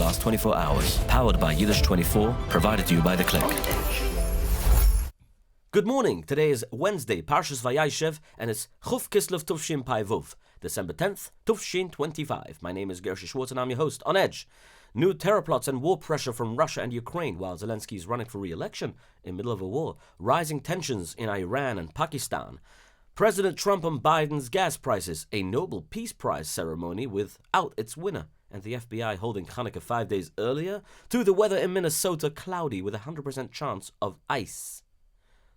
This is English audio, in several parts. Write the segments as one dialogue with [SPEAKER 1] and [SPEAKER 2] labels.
[SPEAKER 1] last 24 hours. Powered by Yiddish24, provided to you by The Click.
[SPEAKER 2] Good morning. Today is Wednesday, Parshas Vayishev, and it's Chuf Kislev Tufshin Pai Vuv, December 10th, Tufshin 25. My name is Gershy Schwarcz, and I'm your host. On Edge, new terror plots and war pressure from Russia and Ukraine while Zelensky is running for re-election in middle of a war. Rising tensions in Iran and Pakistan. President Trump and Biden's gas prices. A Nobel Peace Prize ceremony without its winner. And the FBI holding Hanukkah 5 days earlier. To the weather in Minnesota, cloudy with a 100% chance of ice.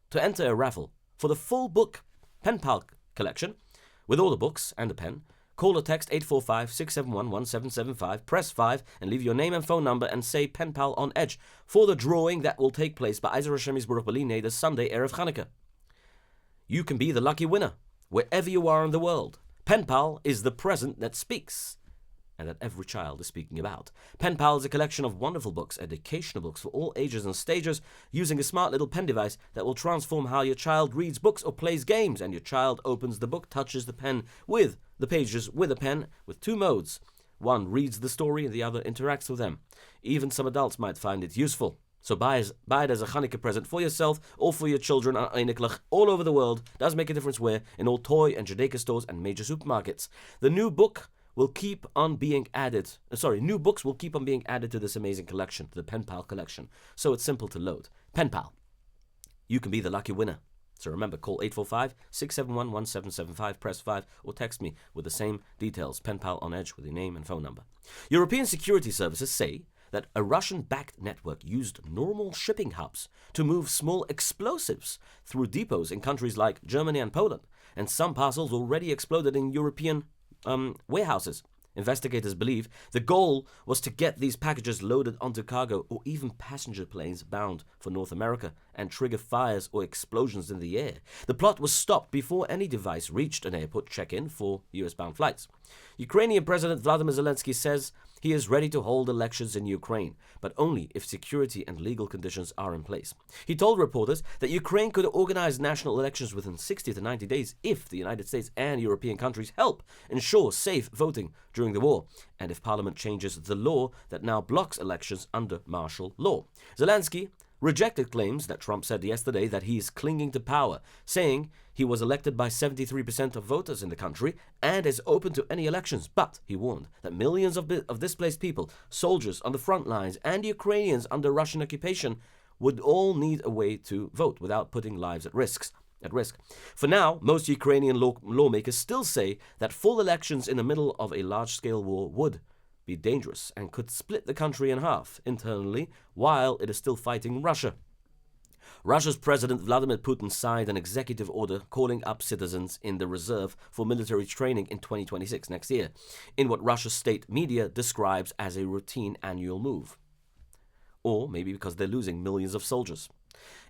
[SPEAKER 2] To enter a raffle for the full book Pen Pal collection, with all the books and a pen, call or text 845-671-1775, press 5, and leave your name and phone number and say Pen Pal on Edge for the drawing that will take place by Ezer Hashem Yisborach B'Linei the Sunday Erev Hanukkah. You can be the lucky winner, wherever you are in the world. Pen Pal is the present that speaks, and that every child is speaking about. Pen Pal is a collection of wonderful books, educational books for all ages and stages, using a smart little pen device that will transform how your child reads books or plays games, and your child opens the book, touches the pen with the pages with a pen, with two modes. One reads the story and the other interacts with them. Even some adults might find it useful. So buy it as a Hanukkah present for yourself or for your children all over the world. Does make a difference where, in all toy and Judaica stores and major supermarkets. The new book will keep on being added. New books will keep on being added to this amazing collection, the Pen Pal collection. So it's simple to load. Pen Pal. You can be the lucky winner. So remember, call 845-671-1775, press 5, or text me with the same details. Pen Pal on Edge with your name and phone number. European security services say that a Russian-backed network used normal shipping hubs to move small explosives through depots in countries like Germany and Poland, and some parcels already exploded in European warehouses. Investigators believe the goal was to get these packages loaded onto cargo or even passenger planes bound for North America and trigger fires or explosions in the air. The plot was stopped before any device reached an airport check-in for US-bound flights. Ukrainian President Vladimir Zelensky says he is ready to hold elections in Ukraine, but only if security and legal conditions are in place. He told reporters that Ukraine could organize national elections within 60 to 90 days if the United States and European countries help ensure safe voting during the war, and if Parliament changes the law that now blocks elections under martial law. Zelensky rejected claims that Trump said yesterday that he is clinging to power, saying he was elected by 73% of voters in the country and is open to any elections. But he warned that millions of displaced people, soldiers on the front lines, and Ukrainians under Russian occupation would all need a way to vote without putting lives at risk. For now, most Ukrainian lawmakers still say that full elections in the middle of a large-scale war would be dangerous and could split the country in half internally while it is still fighting Russia. Russia's President Vladimir Putin signed an executive order calling up citizens in the reserve for military training in 2026, next year, in what Russia's state media describes as a routine annual move. Or maybe because they're losing millions of soldiers.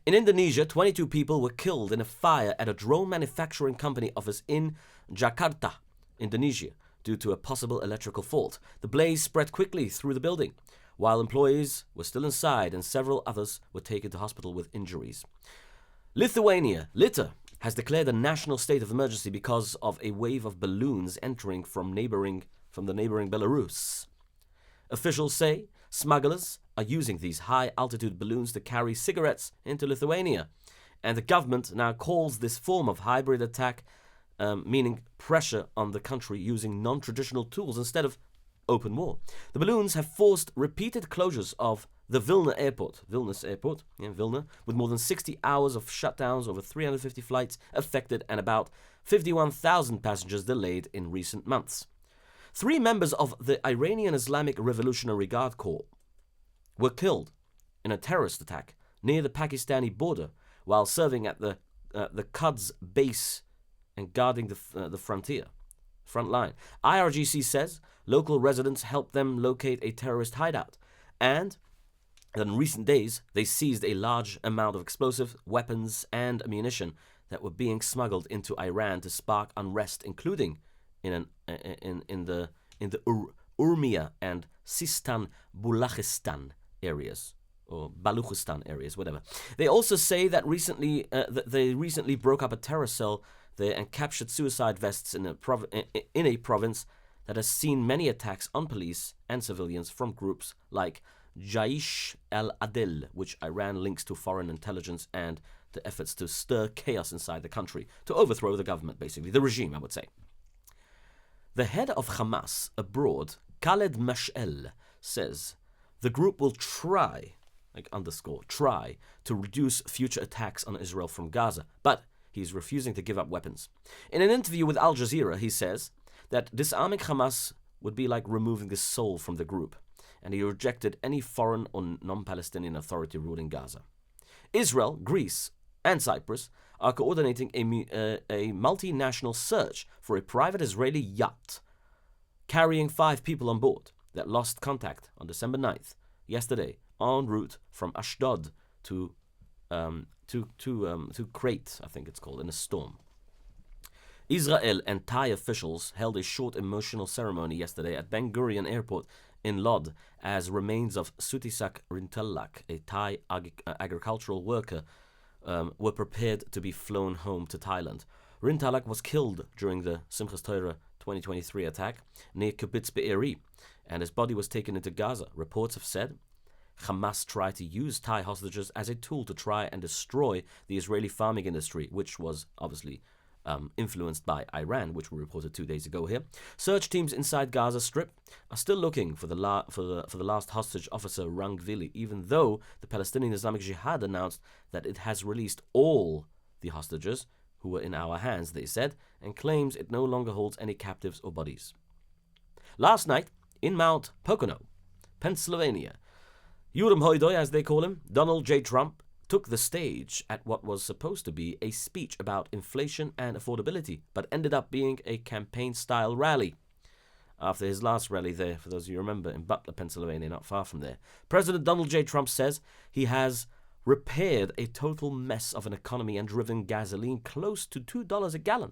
[SPEAKER 2] In Indonesia, 22 people were killed in a fire at a drone manufacturing company office in Jakarta, Indonesia, due to a possible electrical fault. The blaze spread quickly through the building, while employees were still inside and several others were taken to hospital with injuries. Lithuania, has declared a national state of emergency because of a wave of balloons entering from the neighboring Belarus. Officials say smugglers are using these high-altitude balloons to carry cigarettes into Lithuania, and the government now calls this form of hybrid attack meaning pressure on the country using non-traditional tools instead of open war. The balloons have forced repeated closures of the Vilnius airport, with more than 60 hours of shutdowns, over 350 flights affected, and about 51,000 passengers delayed in recent months. 3 members of the Iranian Islamic Revolutionary Guard Corps were killed in a terrorist attack near the Pakistani border while serving at the Quds base and guarding the front line. IRGC says local residents helped them locate a terrorist hideout, and in recent days they seized a large amount of explosive weapons and ammunition that were being smuggled into Iran to spark unrest, including in the Urmia and Sistan Balochistan areas, or Baluchistan areas, whatever. They also say that they recently broke up a terror cell there and captured suicide vests in a province that has seen many attacks on police and civilians from groups like Jaish al-Adil, which Iran links to foreign intelligence and the efforts to stir chaos inside the country, to overthrow the government, basically, the regime, I would say. The head of Hamas abroad, Khaled Mash'el, says the group will try to reduce future attacks on Israel from Gaza, but he's refusing to give up weapons. In an interview with Al Jazeera, he says that disarming Hamas would be like removing the soul from the group, and he rejected any foreign or non-Palestinian authority ruling Gaza. Israel, Greece, and Cyprus are coordinating a multinational search for a private Israeli yacht carrying 5 people on board that lost contact on December 9th, yesterday, en route from Ashdod to Crete, I think it's called, in a storm. Israel and Thai officials held a short emotional ceremony yesterday at Ben Gurion Airport in Lod as remains of Sutisak Rintelak, a Thai agricultural worker, were prepared to be flown home to Thailand. Rintelak was killed during the Simchas Torah 2023 attack near Kibbutz Be'eri, and his body was taken into Gaza. Reports have said Hamas tried to use Thai hostages as a tool to try and destroy the Israeli farming industry, which was obviously influenced by Iran, which we reported 2 days ago here. Search teams inside Gaza Strip are still looking for the last hostage officer Rangvili, even though the Palestinian Islamic Jihad announced that it has released all the hostages who were in our hands, they said, and claims it no longer holds any captives or bodies. Last night, in Mount Pocono, Pennsylvania, Yuram Hoidoy, as they call him, Donald J. Trump, took the stage at what was supposed to be a speech about inflation and affordability, but ended up being a campaign-style rally. After his last rally there, for those of you who remember, in Butler, Pennsylvania, not far from there, President Donald J. Trump says he has repaired a total mess of an economy and driven gasoline close to $2 a gallon.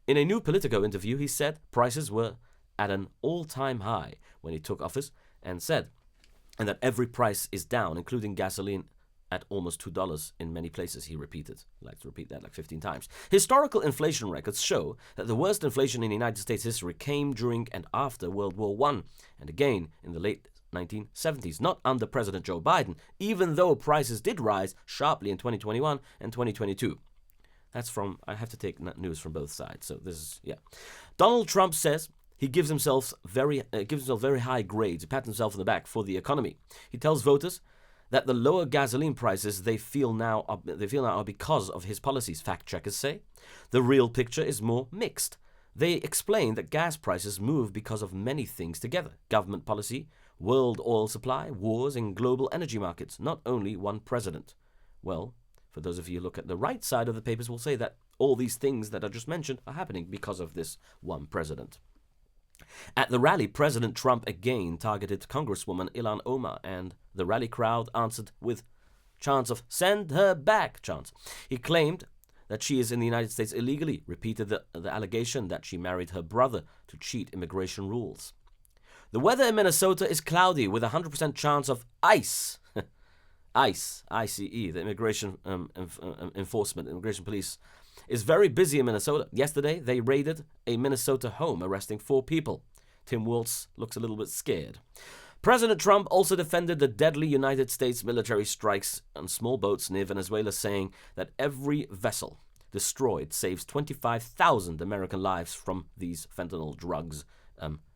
[SPEAKER 2] In a new Politico interview, he said prices were at an all-time high when he took office, and that every price is down, including gasoline, at almost $2 in many places, he repeated. I like to repeat that like 15 times. Historical inflation records show that the worst inflation in United States history came during and after World War I, and again in the late 1970s, not under President Joe Biden, even though prices did rise sharply in 2021 and 2022. That's from, I have to take news from both sides, so this is, yeah. Donald Trump says he gives himself very high grades, he pats himself on the back for the economy. He tells voters that the lower gasoline prices they feel now are because of his policies, fact checkers say. The real picture is more mixed. They explain that gas prices move because of many things together: government policy, world oil supply, wars, and global energy markets, not only one president. Well, for those of you who look at the right side of the papers, will say that all these things that I just mentioned are happening because of this one president. At the rally, President Trump again targeted Congresswoman Ilhan Omar, and the rally crowd answered with chants of "Send her back" chants. He claimed that she is in the United States illegally, repeated the allegation that she married her brother to cheat immigration rules. The weather in Minnesota is cloudy with a 100% chance of ice. ICE, the immigration enforcement, immigration police, is very busy in Minnesota. Yesterday, they raided a Minnesota home, arresting 4 people. Tim Walz looks a little bit scared. President Trump also defended the deadly United States military strikes on small boats near Venezuela, saying that every vessel destroyed saves 25,000 American lives from these fentanyl drugs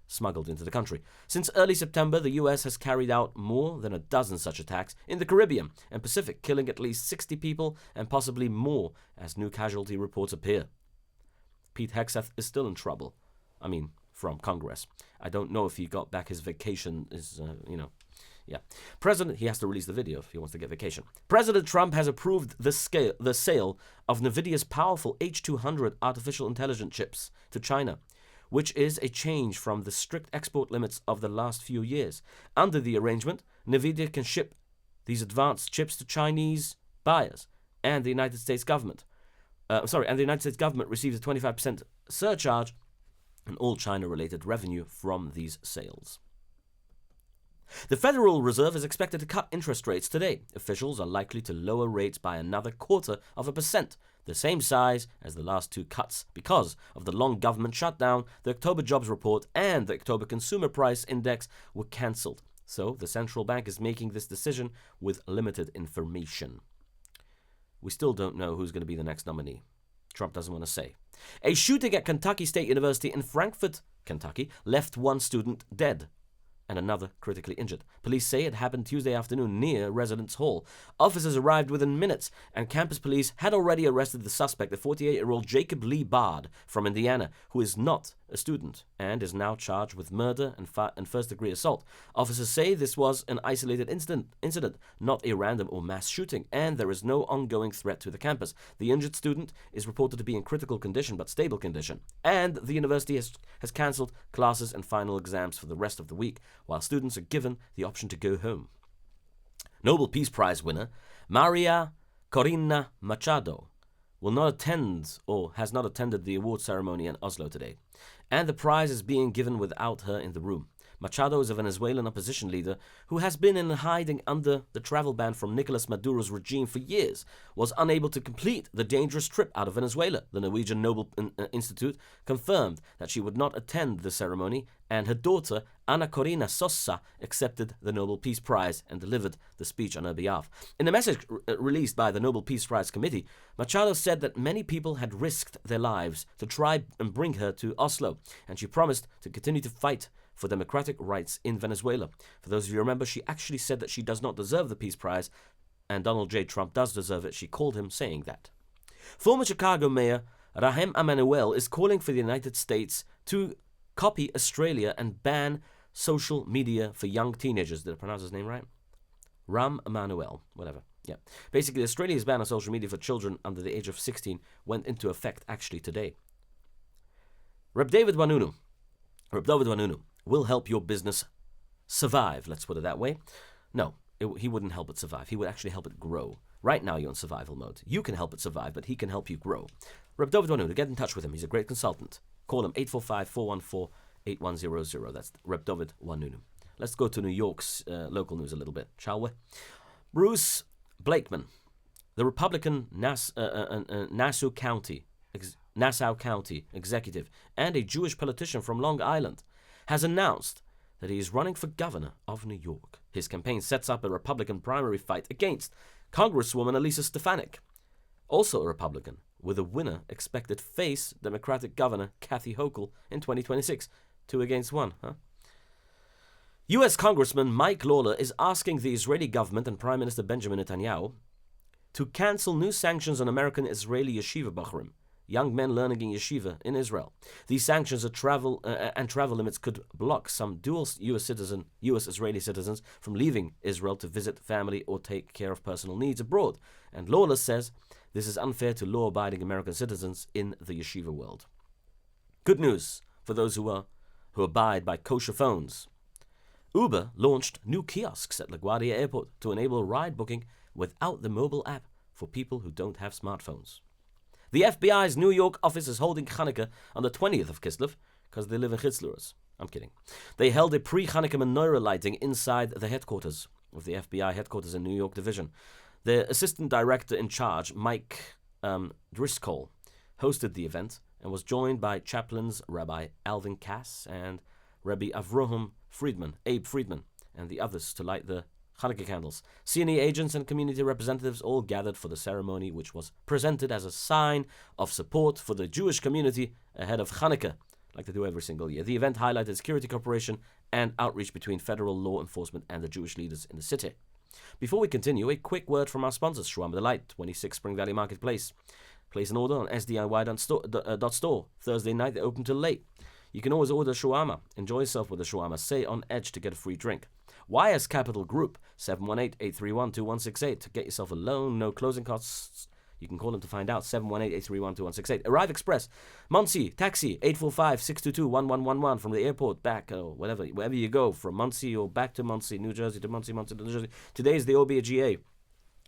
[SPEAKER 2] smuggled into the country. Since early September, the U.S. has carried out more than a dozen such attacks in the Caribbean and Pacific, killing at least 60 people and possibly more as new casualty reports appear. Pete Hegseth is still in trouble. From Congress. I don't know if he got back his vacation, he has to release the video if he wants to get vacation. President Trump has approved the sale of NVIDIA's powerful H200 artificial intelligence chips to China, which is a change from the strict export limits of the last few years. Under the arrangement, NVIDIA can ship these advanced chips to Chinese buyers, and the United States government. The United States government receives a 25% surcharge and all China-related revenue from these sales. The Federal Reserve is expected to cut interest rates today. Officials are likely to lower rates by another 0.25%, the same size as the last two cuts, because of the long government shutdown. The October jobs report and the October consumer price index were cancelled. So the central bank is making this decision with limited information. We still don't know who's going to be the next nominee. Trump doesn't want to say. A shooting at Kentucky State University in Frankfort, Kentucky, left one student dead and another critically injured. Police say it happened Tuesday afternoon near Residence Hall. Officers arrived within minutes, and campus police had already arrested the suspect, the 48-year-old Jacob Lee Bard from Indiana, who is not a student and is now charged with murder and first-degree assault. Officers say this was an isolated incident, not a random or mass shooting, and there is no ongoing threat to the campus. The injured student is reported to be in critical condition but stable condition, and the university has cancelled classes and final exams for the rest of the week, while students are given the option to go home. Nobel Peace Prize winner Maria Corina Machado will not attend or has not attended the award ceremony in Oslo today, and the prize is being given without her in the room. Machado is a Venezuelan opposition leader who has been in hiding under the travel ban from Nicolas Maduro's regime for years, was unable to complete the dangerous trip out of Venezuela. The Norwegian Nobel Institute confirmed that she would not attend the ceremony, and her daughter, Ana Corina Sosa, accepted the Nobel Peace Prize and delivered the speech on her behalf. In a message released by the Nobel Peace Prize Committee, Machado said that many people had risked their lives to try and bring her to Oslo, and she promised to continue to fight for democratic rights in Venezuela. For those of you who remember, she actually said that she does not deserve the Peace Prize, and Donald J. Trump does deserve it. She called him saying that. Former Chicago Mayor Rahm Emanuel is calling for the United States to copy Australia and ban social media for young teenagers. Did I pronounce his name right? Rahm Emanuel, whatever. Yeah. Basically, Australia's ban on social media for children under the age of 16 went into effect actually today. Reb David Wanunu will help your business survive, let's put it that way. No, he wouldn't help it survive. He would actually help it grow. Right now you're in survival mode. You can help it survive, but he can help you grow. Reb David Wanunu, get in touch with him. He's a great consultant. Call him 845-414-8100. That's Reb David Wanunu. Let's go to New York's local news a little bit, shall we? Bruce Blakeman, the Republican Nassau County executive and a Jewish politician from Long Island, has announced that he is running for governor of New York. His campaign sets up a Republican primary fight against Congresswoman Elisa Stefanik, also a Republican, with a winner expected to face Democratic Governor Kathy Hochul in 2026. 2 against 1, huh? U.S. Congressman Mike Lawler is asking the Israeli government and Prime Minister Benjamin Netanyahu to cancel new sanctions on American Israeli yeshiva Bachrim, young men learning in yeshiva in Israel. These sanctions and travel limits could block some dual U.S.-Israeli citizens from leaving Israel to visit family or take care of personal needs abroad. And Lawler says this is unfair to law-abiding American citizens in the yeshiva world. Good news for those who abide by kosher phones. Uber launched new kiosks at LaGuardia Airport to enable ride booking without the mobile app for people who don't have smartphones. The FBI's New York office is holding Hanukkah on the 20th of Kislev because they live in Chitzluras. I'm kidding. They held a pre-Hanukkah menorah lighting inside the headquarters of the FBI headquarters in New York Division. The assistant director in charge, Mike Driscoll, hosted the event and was joined by chaplains Rabbi Alvin Cass and Rabbi Avraham Abe Friedman, and the others to light the Hanukkah candles. CNE agents and community representatives all gathered for the ceremony, which was presented as a sign of support for the Jewish community ahead of Hanukkah, like they do every single year. The event highlighted security cooperation and outreach between federal law enforcement and the Jewish leaders in the city. Before we continue, a quick word from our sponsors, Shuama Delight, 26 Spring Valley Marketplace. Place an order on sdiy.store. Thursday night, they open till late. You can always order shawarma. Enjoy yourself with a shawarma. Stay on edge to get a free drink. YS Capital Group, 718-831-2168. To get yourself a loan, no closing costs. You can call them to find out, 718-831-2168. Arrive Express, Monsey, taxi, 845-622-1111 from the airport back, wherever you go, from Monsey or back to Monsey, New Jersey to Monsey, New Jersey. Today is the OBGA.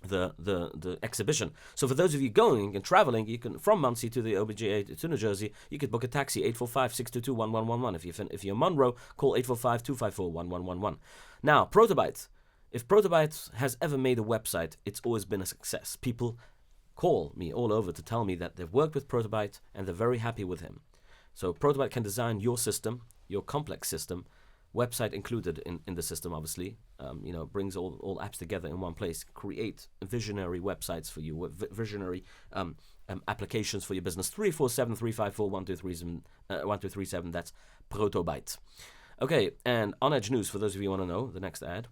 [SPEAKER 2] the exhibition. So for those of you going and traveling, you can from Muncie to the OBGA to New Jersey. You could book a taxi 845-622-1111. If you're Monroe, call 845-254-1111. Now, Protobyte. If Protobyte has ever made a website, it's always been a success. People call me all over to tell me that they've worked with Protobyte and they're very happy with him. So Protobyte can design your system, your complex system, website included in the system, obviously. Brings all apps together in one place. Create visionary websites for you, visionary applications for your business. 347-354-1237. That's Protobyte. Okay, and on Edge News, for those of you who want to know, the next ad,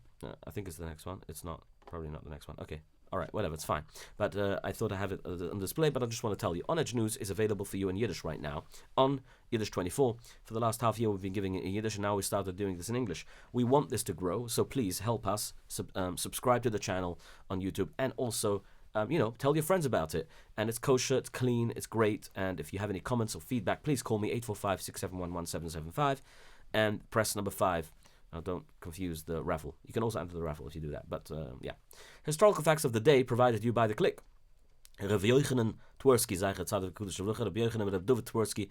[SPEAKER 2] I think it's the next one. It's not, probably not the next one. Okay. All right, whatever, it's fine. But I thought I have it on display, but I just want to tell you, On Edge News is available for you in Yiddish right now on Yiddish24. For the last half year, we've been giving it in Yiddish, and now we started doing this in English. We want this to grow, so please help us subscribe to the channel on YouTube, and also, tell your friends about it. And it's kosher, it's clean, it's great, and if you have any comments or feedback, please call me 845-671-1775, and press number 5. Now, don't confuse the raffle. You can also enter the raffle if you do that. But, yeah. Historical facts of the day provided to you by The Click. Rav Yochanan Twersky, Zeicher Tzadik Kudish Rucha. Rav Yochanan Rav David Twersky,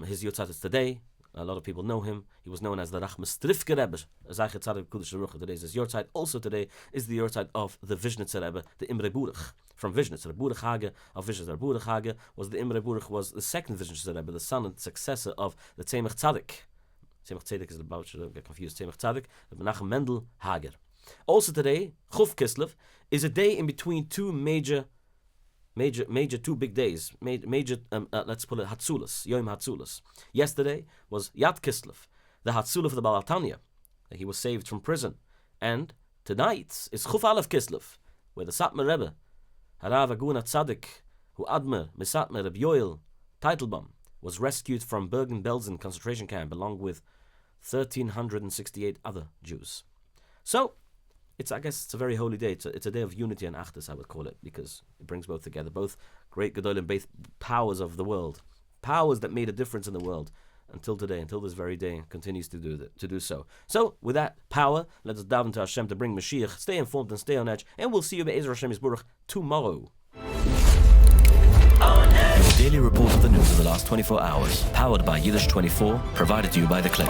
[SPEAKER 2] his Yortzeit is today. A lot of people know him. He was known as the Rachmas Trifke Rebbe. Zeicher Tzadik Kudish Rucha. Today is his Yortzeit. Also today is the Yortzeit of the Vishnitzer Rebbe, the Imre Burach. From Vishnitzer. Burach Hage of Vishnitzer. Burach Hage was the Imre Burach, was the second Vishnitzer Rebbe, the son and successor of the Tzemach Tzadik. Tzemach Tzedek is about to get confused. Tzemach Tzadik, Menachem Mendel Hager. Also today, Chuf Kislev, is a day in between two major 2 big days. Let's put it Hatzulas, Yom Hatzulas. Yesterday was Yad Kislev, the Hatzulah of the Baal Tanya. He was saved from prison. And tonight is Chuf Aleph Kislev, where the Satmar Rebbe, Harav Aguna Tzadik, who Admer, Misatmer, Reb Yoel, Teitelbaum, was rescued from Bergen-Belsen concentration camp along with 1,368 other Jews. So, I guess it's a very holy day. It's a day of unity and achdus, I would call it, because it brings both together, both great Gedolim, both powers of the world, powers that made a difference in the world until today, until this very day, and continues to do so. So, with that power, let us daven to Hashem to bring Mashiach. Stay informed and stay on edge, and we'll see you Be'ezer Hashem Yisburach tomorrow.
[SPEAKER 1] Your daily report of the news of the last 24 hours, powered by Yiddish24, provided to you by The Click.